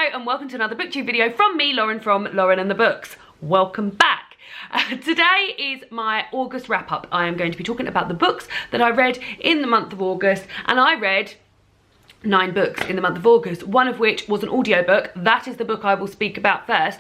Hello and welcome to another booktube video from me, Lauren, from Lauren and the Books. Welcome back. Today is my August wrap up. I am going to be talking about the books that I read in the month of August, and I read 9 books in the month of August, one of which was an audiobook. That is the book I will speak about first.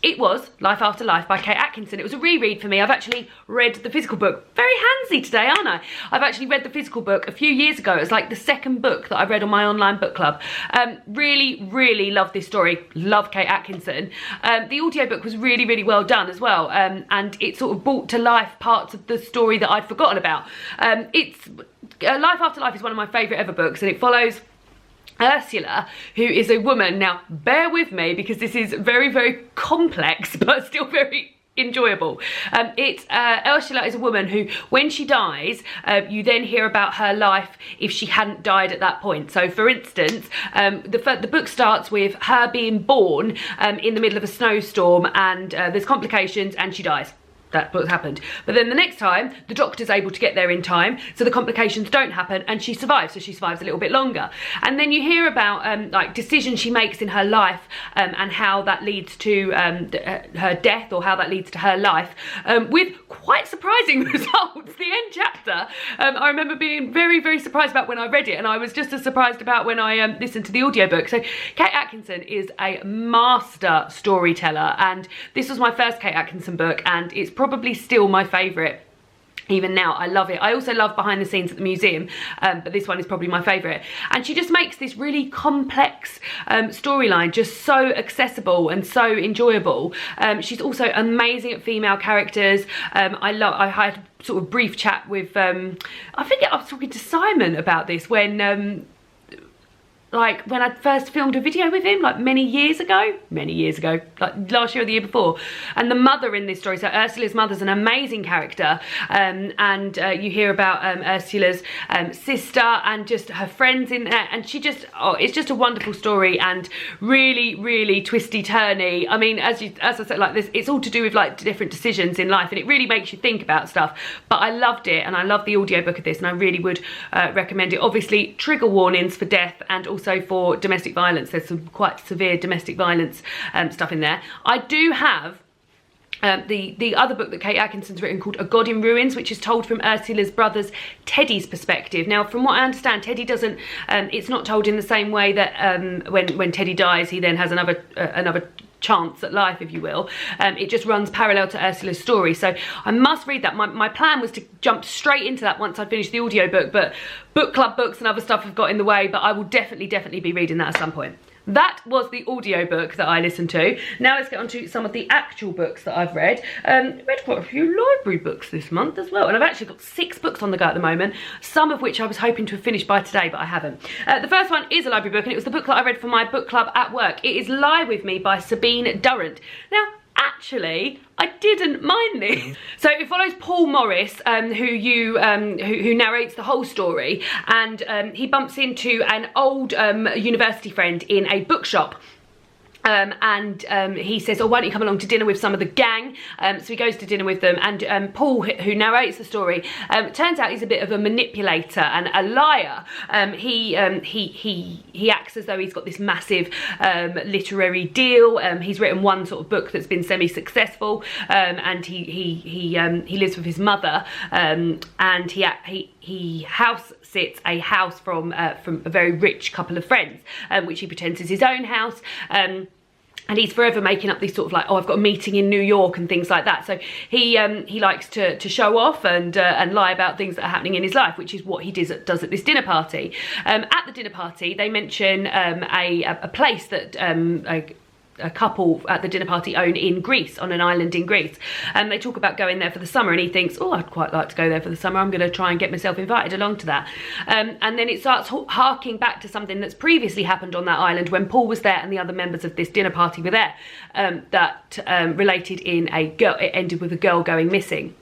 It was Life After Life by Kate Atkinson. It was a reread for me. I've actually read the physical book. Very handsy today, aren't I? I've actually read the physical book a few years ago. It was like the second book that I read on my online book club. Really love this story. Love Kate Atkinson. The audiobook was really well done as well. And it sort of brought to life parts of the story that I'd forgotten about. Life After Life is one of my favourite ever books, and it follows Ursula, who is a woman. Now bear with me because this is very complex but still very enjoyable. Ursula is a woman who, when she dies, you then hear about her life if she hadn't died at that point. So for instance, the book starts with her being born in the middle of a snowstorm, and there's complications and she dies. That's what's happened. But then the next time, the doctor's able to get there in time, so the complications don't happen, and she survives, so she survives a little bit longer. And then you hear about like decisions she makes in her life, and how that leads to her death, or how that leads to her life, with quite surprising results. The end chapter, I remember being very surprised about when I read it, and I was just as surprised about when I listened to the audiobook. So Kate Atkinson is a master storyteller, and this was my first Kate Atkinson book, and it's probably still my favourite. Even now, I love it. I also love Behind the Scenes at the Museum, but this one is probably my favourite. And she just makes this really complex storyline just so accessible and so enjoyable. She's also amazing at female characters. I had a sort of brief chat with, I forget, I was talking to Simon about this when I first filmed a video with him, like many years ago, like last year or the year before. And the mother in this story, so Ursula's mother's an amazing character, and you hear about Ursula's sister and just her friends in there, and she just, it's just a wonderful story, and really twisty turny. I mean, as I said, like this, it's all to do with like different decisions in life, and it really makes you think about stuff. But I loved it, and I love the audiobook of this, and I really would recommend it. Obviously, trigger warnings for death and also for domestic violence. There's some quite severe domestic violence stuff in there. I do have the other book that Kate Atkinson's written called A God in Ruins, which is told from Ursula's brother's Teddy's perspective. Now, from what I understand, Teddy doesn't, it's not told in the same way that when Teddy dies, he then has another chance at life, if you will. It just runs parallel to Ursula's story, so I must read that. My plan was to jump straight into that once I finished the audiobook, but book club books and other stuff have got in the way, but I will definitely be reading that at some point. That was the audiobook that I listened to. Now let's get on to some of the actual books that I've read. Read quite a few library books this month as well, and I've actually got 6 books on the go at the moment, some of which I was hoping to have finished by today, but I haven't. The first one is a library book, and it was the book that I read for my book club at work. It is Lie With Me by Sabine Durrant. Now, actually, I didn't mind this. So it follows Paul Morris, who narrates the whole story, and he bumps into an old university friend in a bookshop. He says, oh, why don't you come along to dinner with some of the gang? So he goes to dinner with them, and Paul, who narrates the story, turns out he's a bit of a manipulator and a liar. He acts as though he's got this massive literary deal. He's written one sort of book that's been semi-successful, and he lives with his mother, and he house sits a house from a very rich couple of friends, which he pretends is his own house. And he's forever making up these sort of like, oh, I've got a meeting in New York and things like that. So he likes to show off and lie about things that are happening in his life, which is what he does at this dinner party. At the dinner party, they mention a place that a couple at the dinner party own in Greece, on an island in Greece, and they talk about going there for the summer, and he thinks, oh, I'd quite like to go there for the summer. I'm going to try and get myself invited along to that. And then it starts harking back to something that's previously happened on that island when Paul was there and the other members of this dinner party were there, that related in a girl. It ended with a girl going missing.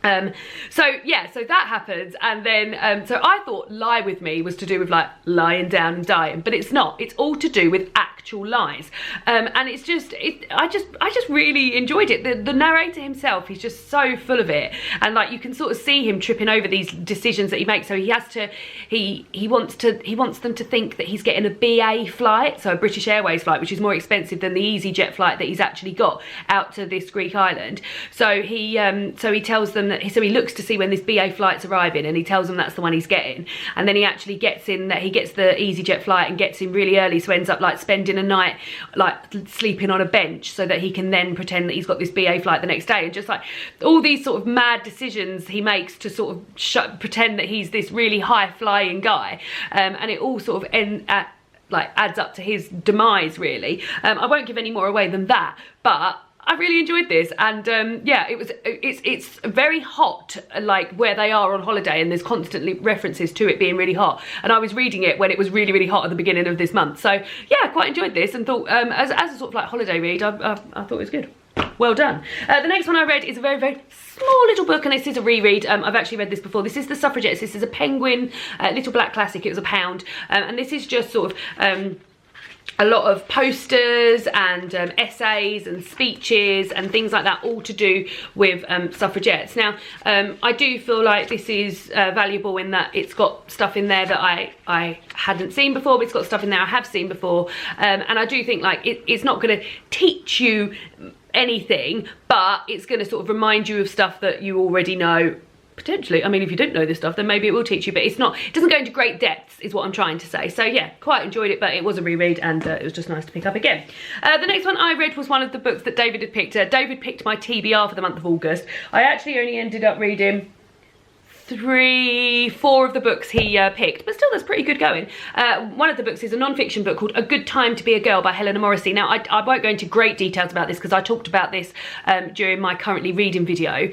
So that happens, and then so I thought Lie With Me was to do with like lying down and dying, but it's not. It's all to do with actual actual lies. And it's just, I just really enjoyed it. The narrator himself, he's just so full of it, and like you can sort of see him tripping over these decisions that he makes. So he has to, he wants them to think that he's getting a BA flight, so a British Airways flight, which is more expensive than the EasyJet flight that he's actually got out to this Greek island. So he tells them that, so he looks to see when this BA flight's arriving, and he tells them that's the one he's getting, and then he actually gets in that he gets the EasyJet flight and gets in really early, so ends up like spending a night like sleeping on a bench so that he can then pretend that he's got this BA flight the next day. And just like all these sort of mad decisions he makes to sort of pretend that he's this really high flying guy, and it all sort of adds up to his demise, really. I won't give any more away than that, but I really enjoyed this, and yeah, it's very hot, like where they are on holiday, and there's constantly references to it being really hot, and I was reading it when it was really hot at the beginning of this month. So yeah, I quite enjoyed this, and thought as a sort of like holiday read, I thought it was good. Well done. The next one I read is a very small little book, and this is a reread. I've actually read this before. This is The Suffragettes. This is a Penguin little black classic. It was £1, and this is just sort of a lot of posters and essays and speeches and things like that, all to do with suffragettes. Now, I do feel like this is valuable in that it's got stuff in there that I hadn't seen before, but it's got stuff in there I have seen before, and I do think like it's not going to teach you anything, but it's going to sort of remind you of stuff that you already know. Potentially, I mean, if you didn't know this stuff, then maybe it will teach you, but it doesn't go into great depths, is what I'm trying to say. So yeah, quite enjoyed it, but it was a reread, and it was just nice to pick up again. The next one I read was one of the books that David had picked. David picked my TBR for the month of August. I actually only ended up reading 4 of the books he picked, but still that's pretty good going. One of the books is a non-fiction book called A Good Time to Be a Girl by Helena Morrissey. Now I won't go into great details about this because I talked about this during my currently reading video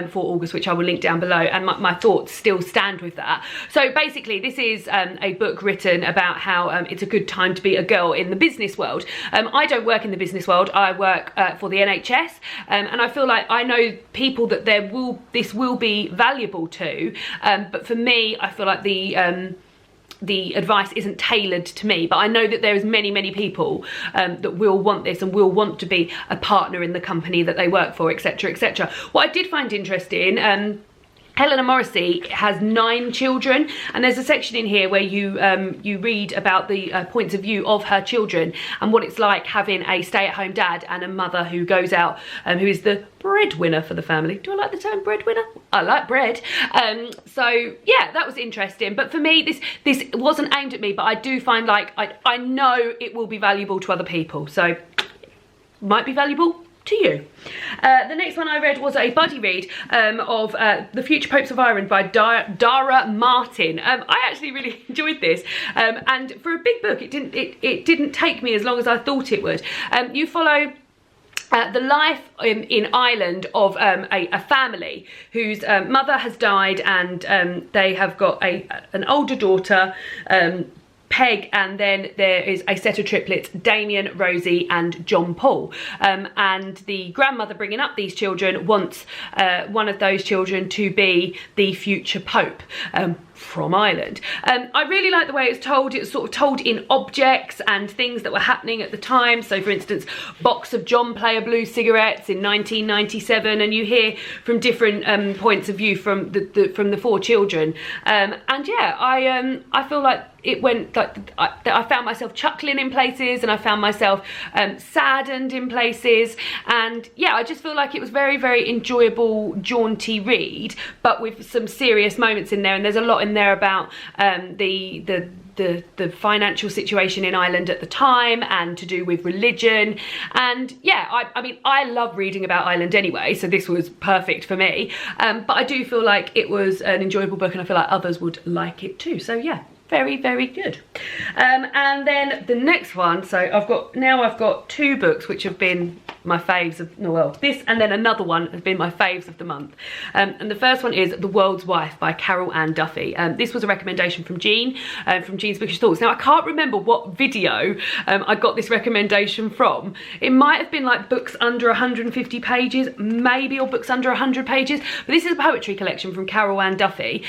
for August, which I will link down below, and my thoughts still stand with that. So basically this is a book written about how it's a good time to be a girl in the business world. I don't work in the business world, I work for the NHS, and I feel like I know people that this will be valuable to. But for me, I feel like the advice isn't tailored to me, but I know that there is many people that will want this and will want to be a partner in the company that they work for, etc, etc. What I did find interesting, Helena Morrissey has 9 children, and there's a section in here where you read about the points of view of her children and what it's like having a stay-at-home dad and a mother who goes out, who is the breadwinner for the family. Do I like the term breadwinner? I like bread. So yeah, that was interesting. But for me, this wasn't aimed at me, but I do find like I know it will be valuable to other people, so might be valuable to you. The next one I read was a buddy read of The Future Popes of Ireland by Dara Martin. I actually really enjoyed this, and for a big book, it didn't take me as long as I thought it would. You follow the life in Ireland of a family whose mother has died, and they have got an older daughter, Peg, and then there is a set of triplets, Damien, Rosie and John Paul, and the grandmother bringing up these children wants one of those children to be the future Pope from Ireland. I really like the way it's told. It's sort of told in objects and things that were happening at the time. So for instance, box of John Player Blue cigarettes in 1997, and you hear from different points of view from the 4 children, and yeah, I feel like it went like I found myself chuckling in places, and I found myself saddened in places, and yeah, I just feel like it was very enjoyable, jaunty read, but with some serious moments in there. And there's a lot in there about the financial situation in Ireland at the time, and to do with religion. And yeah, I mean, I love reading about Ireland anyway, so this was perfect for me. But I do feel like it was an enjoyable book, and I feel like others would like it too. So yeah, very good. And then the next one, so I've got 2 books which have been my faves of, well, this and then another one has been my faves of the month, and the first one is The World's Wife by Carol Ann Duffy. This was a recommendation from Jean, from Jean's Bookish Thoughts. Now I can't remember what video I got this recommendation from. It might have been like books under 150 pages maybe, or books under 100 pages, but this is a poetry collection from Carol Ann Duffy.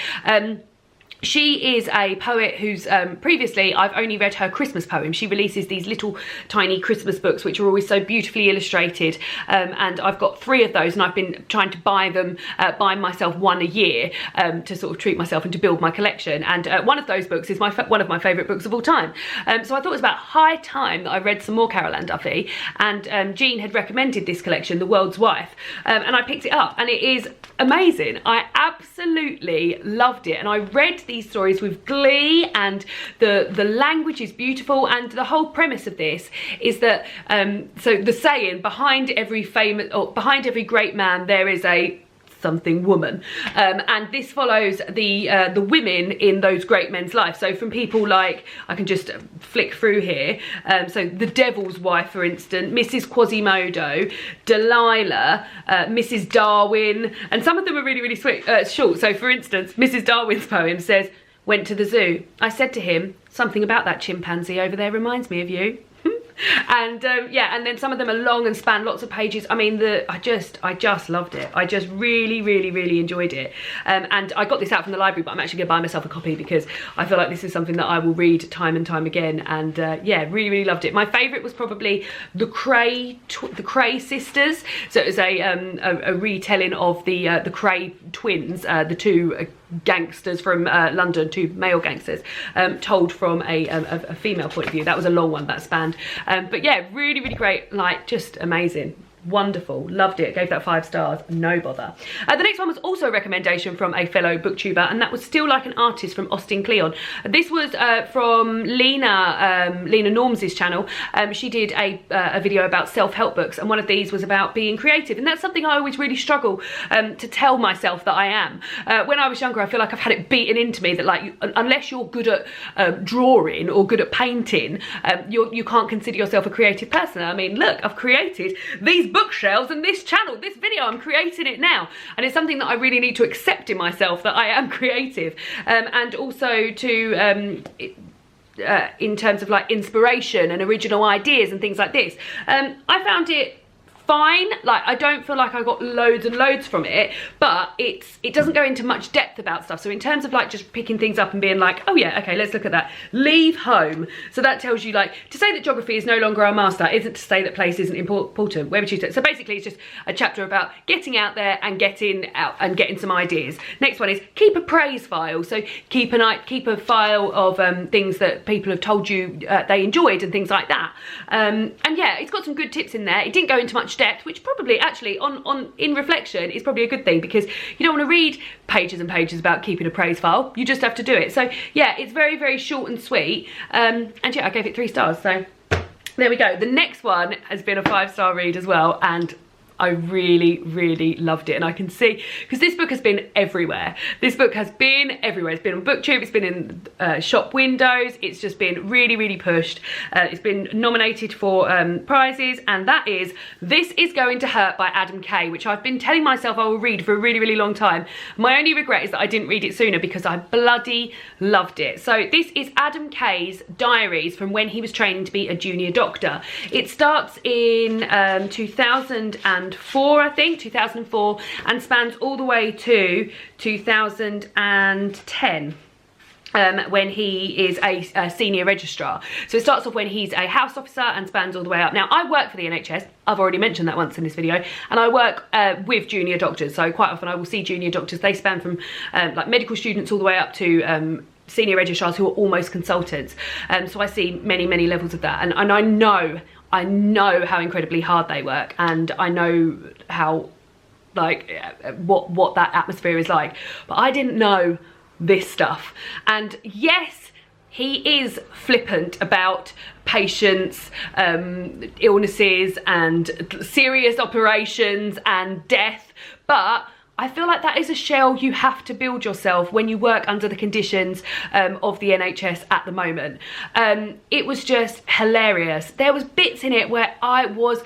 she is a poet who's previously I've only read her Christmas poems. She releases these little tiny Christmas books which are always so beautifully illustrated, and I've got 3 of those, and I've been trying to buy them, buy myself one a year to sort of treat myself and to build my collection. And one of those books is one of my favourite books of all time. So I thought it was about high time that I read some more Carol Ann Duffy, and Jean had recommended this collection, The World's Wife, and I picked it up, and it is amazing. I absolutely loved it, and I read these stories with glee, and the language is beautiful, and the whole premise of this is that so the saying, behind every great man there is a something woman, and this follows the women in those great men's lives. So from people like, I can just flick through here, so the Devil's Wife, for instance, Mrs. Quasimodo, Delilah, Mrs. Darwin, and some of them are really sweet, short. So for instance, Mrs. Darwin's poem says, "Went to the zoo. I said to him, something about that chimpanzee over there reminds me of you." And yeah, and then some of them are long and span lots of pages. I mean, I just loved it. I just really enjoyed it. And I got this out from the library, but I'm actually gonna buy myself a copy because I feel like this is something that I will read time and time again. And yeah, really loved it. My favourite was probably the Cray sisters. So it was a retelling of the Cray twins, the 2 gangsters from London, 2 male gangsters, told from a female point of view. That was a long one that spanned, but yeah, really great, like just amazing. Wonderful, loved it, gave that 5 stars, no bother. The next one was also a recommendation from a fellow booktuber, and that was Still Like an Artist from Austin Kleon. This was from Lena Norms's channel. She did a video about self-help books, and one of these was about being creative, and that's something I always really struggle to tell myself that I am. When I was younger, I feel like I've had it beaten into me that, like, unless you're good at drawing or good at painting, you can't consider yourself a creative person. I mean, look, I've created these bookshelves and this channel, this video, I'm creating it now, and it's something that I really need to accept in myself, that I am creative, and also to in terms of like inspiration and original ideas and things like this. I found it fine. Like, I don't feel like I got loads and loads from it, but it doesn't go into much depth about stuff. So in terms of like just picking things up and being like, oh yeah, okay, let's look at that. Leave home. So that tells you, like, to say that geography is no longer our master isn't to say that place isn't important. Where would you say? So basically it's just a chapter about getting out there and getting out and getting some ideas. Next one is keep a praise file. So keep a file of things that people have told you they enjoyed and things like that. And yeah, it's got some good tips in there. It didn't go into much depth, which probably actually in reflection is probably a good thing, because you don't want to read pages and pages about keeping a praise file. You just have to do it. So yeah, it's very short and sweet, and yeah, I gave it 3 stars, so there we go. The next one has been a 5-star read as well, and I really loved it. And I can see, because this book has been everywhere. This book has been everywhere. It's been on BookTube, it's been in shop windows, it's just been really pushed. It's been nominated for prizes, and that is This Is Going to Hurt by Adam Kay, which I've been telling myself I will read for a really long time. My only regret is that I didn't read it sooner, because I bloody loved it. So this is Adam Kay's diaries from when he was training to be a junior doctor. It starts in 2004, I think, 2004, and spans all the way to 2010. When he is a senior registrar. So it starts off when he's a house officer and spans all the way up. Now, I work for the NHS. I've already mentioned that once in this video, and I work with junior doctors. So quite often I will see junior doctors. They span from like medical students all the way up to senior registrars who are almost consultants. So I see many levels of that, and I know how incredibly hard they work, and I know how, like, what that atmosphere is like. But I didn't know this stuff. And yes, he is flippant about patients, illnesses and serious operations and death, but I feel like that is a shell you have to build yourself when you work under the conditions of the NHS at the moment. It was just hilarious. There was bits in it where I was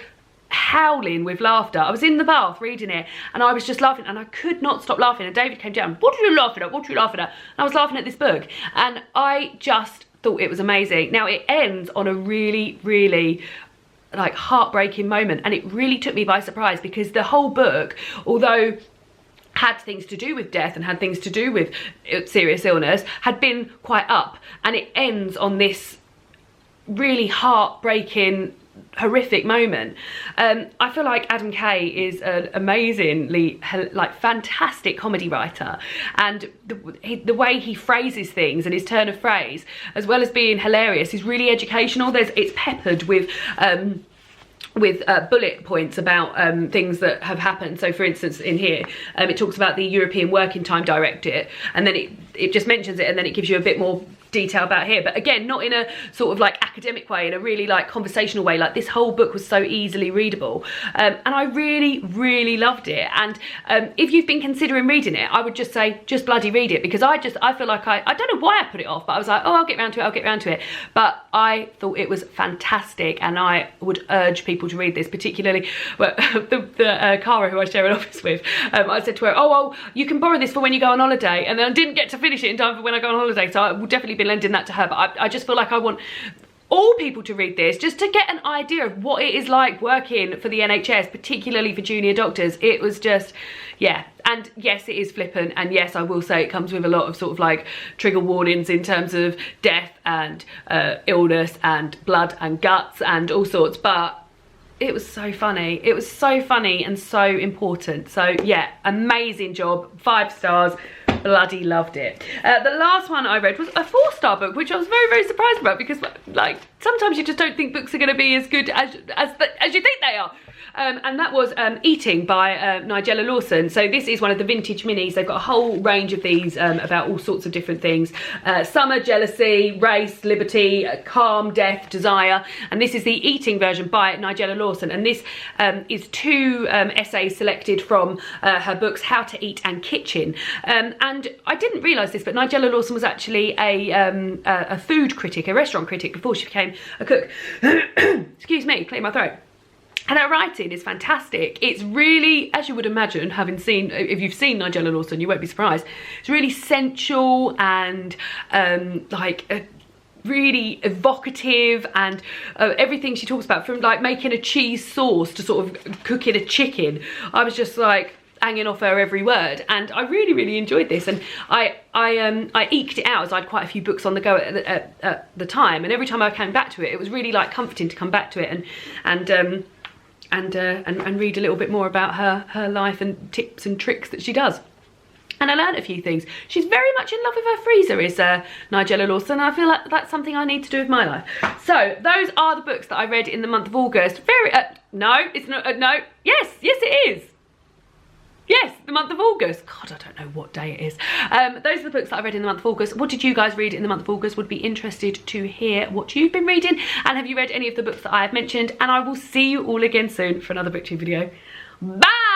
howling with laughter. I was in the bath reading it, and I was just laughing, and I could not stop laughing. And David came down, "What are you laughing at? What are you laughing at?" And I was laughing at this book, and I just thought it was amazing. Now, it ends on a really like heartbreaking moment, and it really took me by surprise, because the whole book, although had things to do with death and had things to do with serious illness, had been quite up. And it ends on this really heartbreaking, horrific moment. I feel like Adam Kay is an amazingly, like, fantastic comedy writer, and the way he phrases things and his turn of phrase, as well as being hilarious, is really educational. It's peppered with bullet points about things that have happened. So for instance, in here it talks about the European Working Time Directive, and then it just mentions it, and then it gives you a bit more detail about here, but again, not in a sort of like academic way, in a really like conversational way. Like, this whole book was so easily readable, and I really loved it. And if you've been considering reading it, I would just say, just bloody read it, because I feel like I don't know why I put it off, but I was like, oh, I'll get round to it. But I thought it was fantastic, and I would urge people to read this, particularly the Cara, who I share an office with. I said to her, oh well, you can borrow this for when you go on holiday, and then I didn't get to finish it in time for when I go on holiday, so I will definitely be lending that to her. But I just feel like I want all people to read this, just to get an idea of what it is like working for the NHS, particularly for junior doctors. It was just, yeah. And yes, it is flippant, and yes, I will say it comes with a lot of sort of like trigger warnings in terms of death and illness and blood and guts and all sorts, but it was so funny. It was so funny and so important. So yeah, amazing job, 5 stars. Bloody loved it. The last one I read was a 4-star book, which I was very surprised about, because like sometimes you just don't think books are going to be as good as you think they are. And that was Eating by Nigella Lawson. So this is one of the vintage minis. They've got a whole range of these about all sorts of different things. Summer, jealousy, race, liberty, calm, death, desire. And this is the Eating version by Nigella Lawson. And this is 2 essays selected from her books, How to Eat and Kitchen. And I didn't realise this, but Nigella Lawson was actually a food critic, a restaurant critic, before she became a cook. Excuse me, clear my throat. And her writing is fantastic. It's really, as you would imagine, if you've seen Nigella Lawson, you won't be surprised. It's really sensual and really evocative, and everything she talks about, from like making a cheese sauce to sort of cooking a chicken. I was just like hanging off her every word, and I really enjoyed this. And I eked it out, as I had quite a few books on the go at the time, and every time I came back to it, it was really like comforting to come back to it and read a little bit more about her life and tips and tricks that she does. And I learned a few things. She's very much in love with her freezer, is Nigella Lawson. I feel like that's something I need to do with my life. So those are the books that I read in the month of August. No, it's not. No, yes, it is. Yes, the month of August. God, I don't know what day it is. Those are the books that I read in the month of August. What did you guys read in the month of August? Would be interested to hear what you've been reading. And have you read any of the books that I have mentioned? And I will see you all again soon for another BookTube video. Bye!